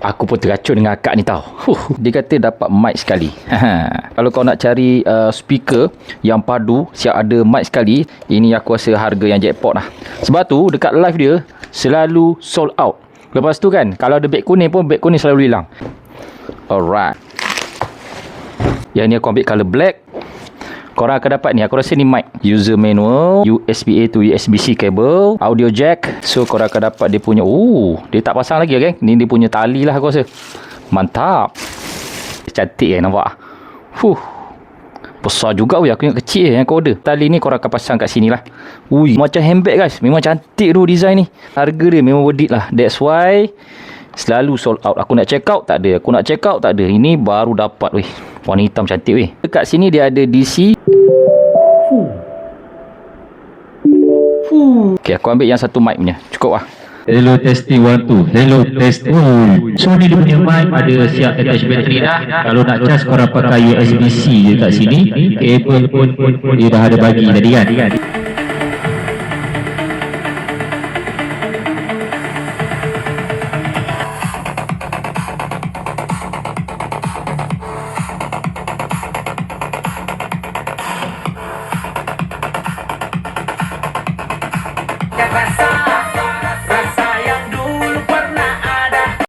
Aku pun teracun dengan akak ni tau. Dia kata dapat mic sekali. Kalau kau nak cari speaker yang padu, siap ada mic sekali, ini aku rasa harga yang jackpot lah. Sebab tu dekat live dia selalu sold out. Lepas tu kan, kalau ada beg kuning pun, beg kuning selalu hilang. Alright. Yang ni aku ambil colour black. Korang akan dapat ni, aku rasa ni mic. User manual, USB-A to USB-C cable, audio jack. So korang akan dapat dia punya, dia tak pasang lagi geng. Ni dia punya tali lah aku rasa. Mantap. Cantik nampak. Besar juga aku ingat kecil yang aku order. Tali ni korang akan pasang kat sini lah. Macam handbag guys. Memang cantik tu design ni. Harga dia memang worth it lah. That's why selalu sold out. Aku nak check out tak ada. Aku nak check out tak ada. Ini baru dapat weh. Warna hitam cantik weh. Dekat sini dia ada DC. Okay, aku ambil yang satu mic punya. Cukup lah. Hello testing 1 2. Hello testing. So ni dia punya mic ada siap attach bateri dah. Kalau nak charge korang pakai USB-C je kat sini. Kabel pun dia dah ada bagi tadi kan. ¿Qué pasó?